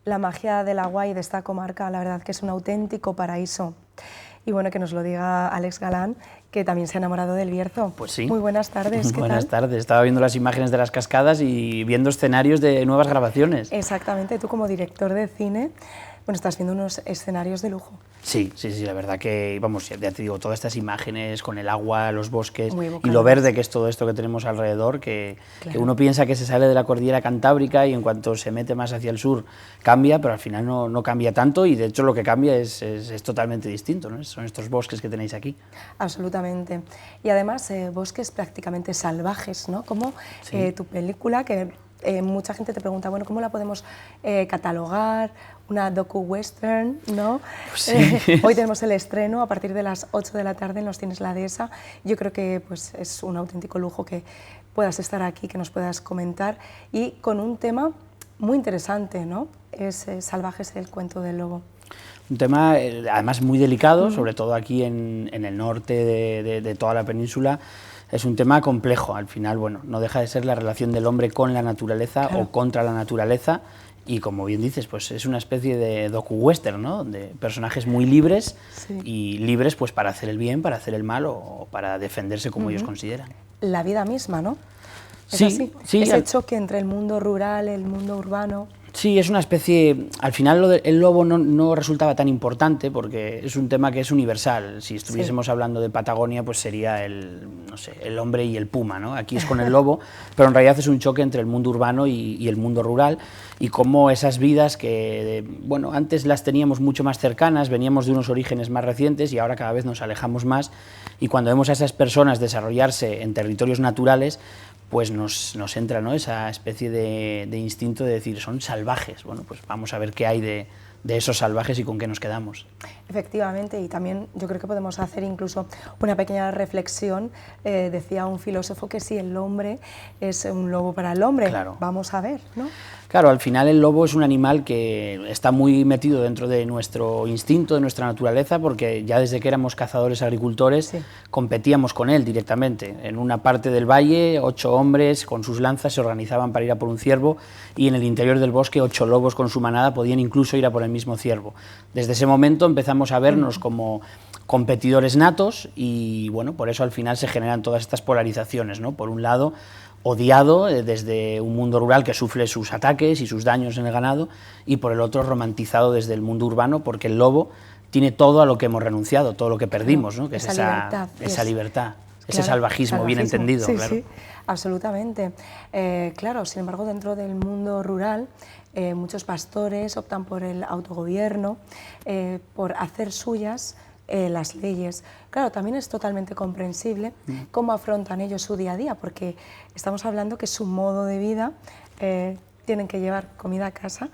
S1: La magia del agua y de esta comarca, la verdad que es un auténtico paraíso. Y bueno, que nos lo diga Alex Galán, que también se ha enamorado del Bierzo.
S10: Pues sí.
S1: Muy buenas tardes. ¿Qué
S10: Buenas
S1: tal?
S10: tardes. Estaba viendo las imágenes de las cascadas y viendo escenarios de nuevas grabaciones.
S1: Exactamente. Tú como director de cine, bueno, estás viendo unos escenarios de lujo.
S10: Sí, la verdad que, vamos, ya te digo, todas estas imágenes con el agua, los bosques y lo verde que es todo esto que tenemos alrededor, que uno piensa que se sale de la cordillera cantábrica y en cuanto se mete más hacia el sur cambia, pero al final no cambia tanto y de hecho lo que cambia es totalmente distinto, ¿no? Son estos bosques que tenéis aquí.
S1: Absolutamente. Y además bosques prácticamente salvajes, ¿no? Como tu película, que mucha gente te pregunta, bueno, ¿cómo la podemos catalogar? Una docu-western, ¿no?
S10: Sí.
S1: Hoy tenemos el estreno a partir de las 8 de la tarde en los Cines La Dehesa. Yo creo que pues, es un auténtico lujo que puedas estar aquí, que nos puedas comentar y con un tema muy interesante, ¿no? Es Salvajes, el cuento del lobo.
S10: Un tema además muy delicado, sobre todo aquí en el norte de toda la península. Es un tema complejo, al final, bueno, no deja de ser la relación del hombre con la naturaleza o contra la naturaleza y como bien dices, pues es una especie de docu-western, ¿no? De personajes muy libres y libres pues para hacer el bien, para hacer el mal o para defenderse como ellos consideran.
S1: La vida misma, ¿no?
S10: Sí,
S1: así.
S10: sí.
S1: Ese choque entre el mundo rural, el mundo urbano.
S10: Sí, es una especie... Al final el lobo no resultaba tan importante porque es un tema que es universal. Si estuviésemos hablando de Patagonia, pues sería no sé, el hombre y el puma, ¿no? Aquí es con el lobo, pero en realidad es un choque entre el mundo urbano y el mundo rural, y cómo esas vidas que, bueno, antes las teníamos mucho más cercanas, veníamos de unos orígenes más recientes y ahora cada vez nos alejamos más, y cuando vemos a esas personas desarrollarse en territorios naturales, pues nos entra, ¿no?, esa especie de instinto de decir, son salvajes. Bueno, pues vamos a ver qué hay de esos salvajes y con qué nos quedamos.
S1: Efectivamente, y también yo creo que podemos hacer incluso una pequeña reflexión. Decía un filósofo que si el hombre es un lobo para el hombre,
S10: claro.
S1: Vamos a ver, ¿no?
S10: Claro, al final el lobo es un animal que está muy metido dentro de nuestro instinto, de nuestra naturaleza, porque ya desde que éramos cazadores-agricultores competíamos con él directamente. En una parte del valle, 8 hombres con sus lanzas se organizaban para ir a por un ciervo, y en el interior del bosque 8 lobos con su manada podían incluso ir a por el mismo ciervo. Desde ese momento empezamos a vernos como competidores natos, y bueno, por eso al final se generan todas estas polarizaciones, ¿no? Por un lado, odiado desde un mundo rural que sufre sus ataques y sus daños en el ganado, y por el otro romantizado desde el mundo urbano, porque el lobo tiene todo a lo que hemos renunciado, todo lo que perdimos, ¿no? Que es esa libertad, ese salvajismo bien entendido.
S1: Sí,
S10: claro.
S1: Sí, absolutamente. Claro, sin embargo, dentro del mundo rural, muchos pastores optan por el autogobierno, por hacer suyas las leyes. Claro, también es totalmente comprensible cómo afrontan ellos su día a día, porque estamos hablando que su modo de vida, tienen que llevar comida a casa,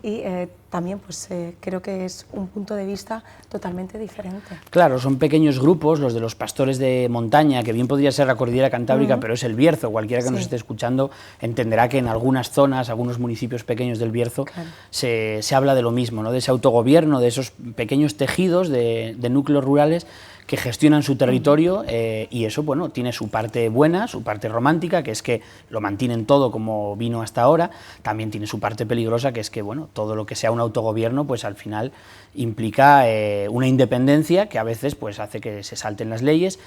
S1: y también pues creo que es un punto de vista totalmente diferente.
S10: Claro, son pequeños grupos, los de los pastores de montaña, que bien podría ser la cordillera cantábrica, pero es el Bierzo. Cualquiera que nos esté escuchando entenderá que en algunas zonas, algunos municipios pequeños del Bierzo, se habla de lo mismo, ¿no? De ese autogobierno, de esos pequeños tejidos de núcleos rurales que gestionan su territorio, y eso, bueno, tiene su parte buena, su parte romántica, que es que lo mantienen todo como vino hasta ahora. También tiene su parte peligrosa, que es que, bueno, todo lo que sea un autogobierno, pues al final implica una independencia que a veces pues hace que se salten las leyes,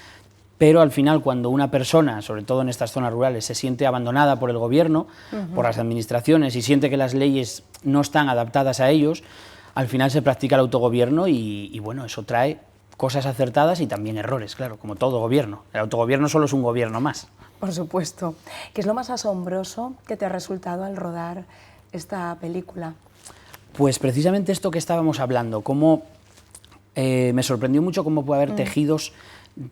S10: pero al final cuando una persona, sobre todo en estas zonas rurales, se siente abandonada por el gobierno, por las administraciones, y siente que las leyes no están adaptadas a ellos, al final se practica el autogobierno y bueno, eso trae cosas acertadas y también errores, claro, como todo gobierno. El autogobierno solo es un gobierno más.
S1: Por supuesto. ¿Qué es lo más asombroso que te ha resultado al rodar esta película?
S10: Pues precisamente esto que estábamos hablando, cómo me sorprendió mucho cómo puede haber tejidos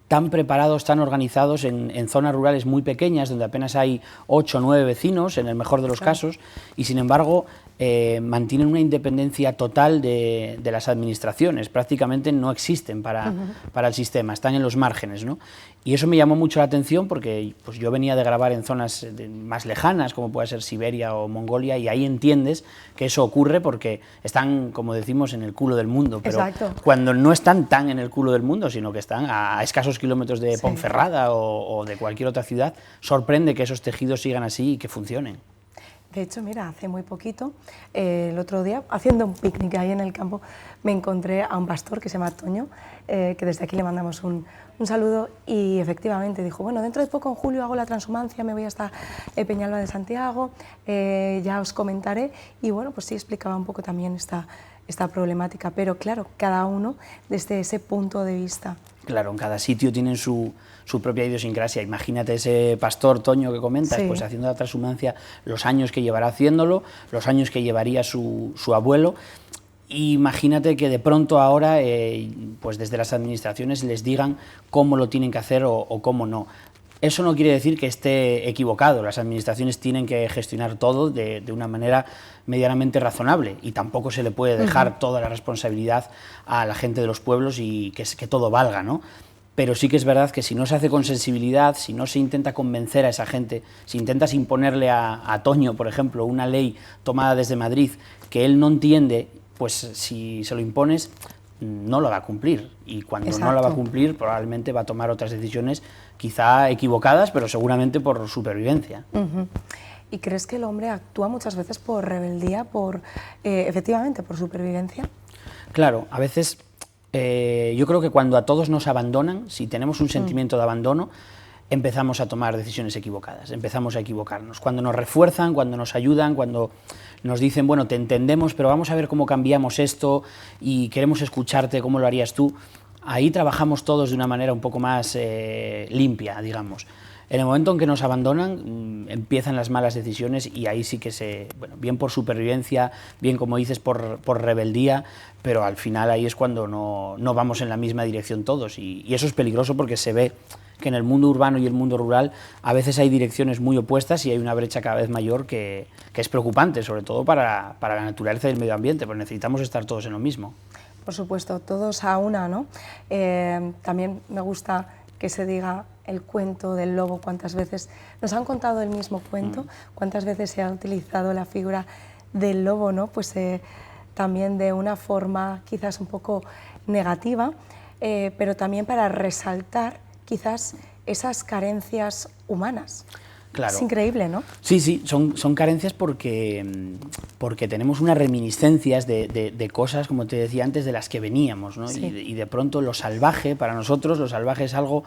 S10: tan preparados, tan organizados en zonas rurales muy pequeñas, donde apenas hay 8 o 9 vecinos, en el mejor de los casos, y sin embargo mantienen una independencia total de las administraciones, prácticamente no existen para el sistema, están en los márgenes, ¿no? Y eso me llamó mucho la atención porque pues, yo venía de grabar en zonas más lejanas, como puede ser Siberia o Mongolia, y ahí entiendes que eso ocurre porque están, como decimos, en el culo del mundo, pero cuando no están tan en el culo del mundo, sino que están a escasos kilómetros de Ponferrada o de cualquier otra ciudad, sorprende que esos tejidos sigan así y que funcionen.
S1: De hecho, mira, hace muy poquito, el otro día, haciendo un picnic ahí en el campo, me encontré a un pastor que se llama Toño, que desde aquí le mandamos un saludo, y efectivamente dijo, bueno, dentro de poco, en julio, hago la transhumancia, me voy hasta Peñalba de Santiago, ya os comentaré, y bueno, pues sí explicaba un poco también esta problemática, pero claro, cada uno desde ese punto de vista.
S10: Claro, en cada sitio tienen su propia idiosincrasia. Imagínate ese pastor Toño que comentas, pues haciendo la transhumancia, los años que llevará haciéndolo, los años que llevaría su abuelo. Imagínate que de pronto ahora, pues desde las administraciones les digan cómo lo tienen que hacer o cómo no. Eso no quiere decir que esté equivocado, las administraciones tienen que gestionar todo de una manera medianamente razonable, y tampoco se le puede dejar toda la responsabilidad a la gente de los pueblos y que todo valga, ¿no? Pero sí que es verdad que si no se hace con sensibilidad, si no se intenta convencer a esa gente, si intentas imponerle a Toño, por ejemplo, una ley tomada desde Madrid que él no entiende, pues si se lo impones, no lo va a cumplir, y cuando no la va a cumplir probablemente va a tomar otras decisiones quizá equivocadas, pero seguramente por supervivencia.
S1: ¿Y crees que el hombre actúa muchas veces por rebeldía, efectivamente, por supervivencia?
S10: Claro, a veces yo creo que cuando a todos nos abandonan, si tenemos un sentimiento de abandono, empezamos a tomar decisiones equivocadas, empezamos a equivocarnos. Cuando nos refuerzan, cuando nos ayudan, cuando nos dicen, bueno, te entendemos, pero vamos a ver cómo cambiamos esto y queremos escucharte, cómo lo harías tú, ahí trabajamos todos de una manera un poco más limpia, digamos. En el momento en que nos abandonan, empiezan las malas decisiones y ahí sí que bien por supervivencia, bien como dices, por rebeldía, pero al final ahí es cuando no vamos en la misma dirección todos y eso es peligroso porque se ve que en el mundo urbano y el mundo rural a veces hay direcciones muy opuestas y hay una brecha cada vez mayor que es preocupante, sobre todo para la naturaleza y el medio ambiente, porque necesitamos estar todos en lo mismo.
S1: Por supuesto, todos a una, ¿no? También me gusta que se diga el cuento del lobo, cuántas veces nos han contado el mismo cuento, cuántas veces se ha utilizado la figura del lobo, ¿no? Pues también de una forma quizás un poco negativa, pero también para resaltar quizás esas carencias humanas.
S10: Claro.
S1: Es increíble, ¿no?
S10: Sí, son carencias porque tenemos unas reminiscencias de cosas, como te decía antes, de las que veníamos, ¿no?
S1: Sí.
S10: Y de pronto lo salvaje, para nosotros, lo salvaje es algo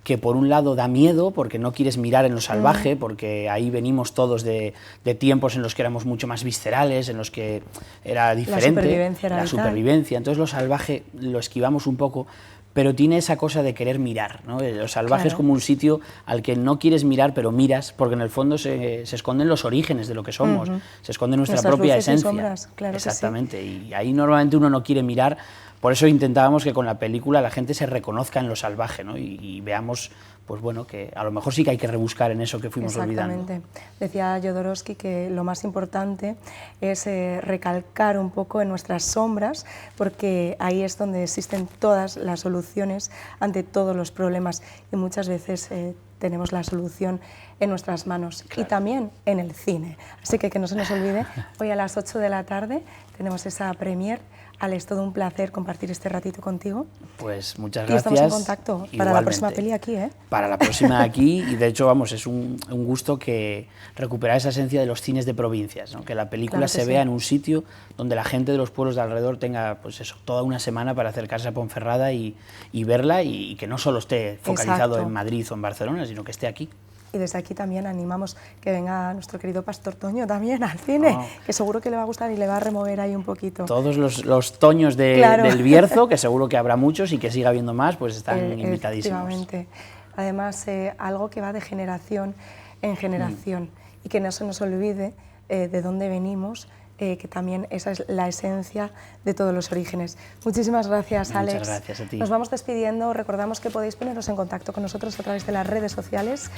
S10: que por un lado da miedo, porque no quieres mirar en lo salvaje, porque ahí venimos todos de tiempos en los que éramos mucho más viscerales, en los que era diferente,
S1: la
S10: supervivencia. Entonces lo salvaje lo esquivamos un poco, pero tiene esa cosa de querer mirar, ¿no? Lo salvaje es como un sitio al que no quieres mirar, pero miras, porque en el fondo se esconden los orígenes de lo que somos, se esconde nuestra propia esencia.
S1: Sombras, claro.
S10: Exactamente,
S1: que sí.
S10: Y ahí normalmente uno no quiere mirar. Por eso intentábamos que con la película la gente se reconozca en lo salvaje, ¿no? y veamos, pues bueno, que a lo mejor sí que hay que rebuscar en eso que fuimos olvidando.
S1: Exactamente. Decía Jodorowsky que lo más importante es recalcar un poco en nuestras sombras, porque ahí es donde existen todas las soluciones ante todos los problemas y muchas veces tenemos la solución en nuestras manos. Claro. Y también en el cine. Así que no se nos olvide, hoy a las 8 de la tarde tenemos esa premier. Alex, todo un placer compartir este ratito contigo.
S10: Pues muchas gracias.
S1: Y estamos en contacto para
S10: Igualmente.
S1: la próxima peli aquí, ¿eh?
S10: Para la próxima aquí, y de hecho, vamos, es un gusto que recuperar esa esencia de los cines de provincias, ¿no? Que la película se vea en un sitio donde la gente de los pueblos de alrededor tenga, pues eso, toda una semana para acercarse a Ponferrada y verla, y que no solo esté focalizado en Madrid o en Barcelona, sino que esté aquí.
S1: Y desde aquí también animamos que venga nuestro querido Pastor Toño también al cine, que seguro que le va a gustar y le va a remover ahí un poquito.
S10: Todos los toños del Bierzo, que seguro que habrá muchos y que siga habiendo más, pues están invitadísimos.
S1: Efectivamente. Además, algo que va de generación en generación y que no se nos olvide de dónde venimos, que también esa es la esencia de todos los orígenes. Muchísimas gracias, Alex.
S10: Muchas gracias a ti.
S1: Nos vamos despidiendo. Recordamos que podéis poneros en contacto con nosotros a través de las redes sociales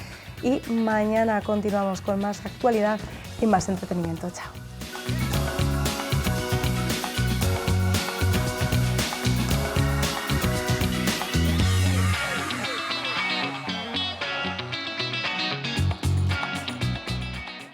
S1: y mañana continuamos con más actualidad y más entretenimiento. Chao.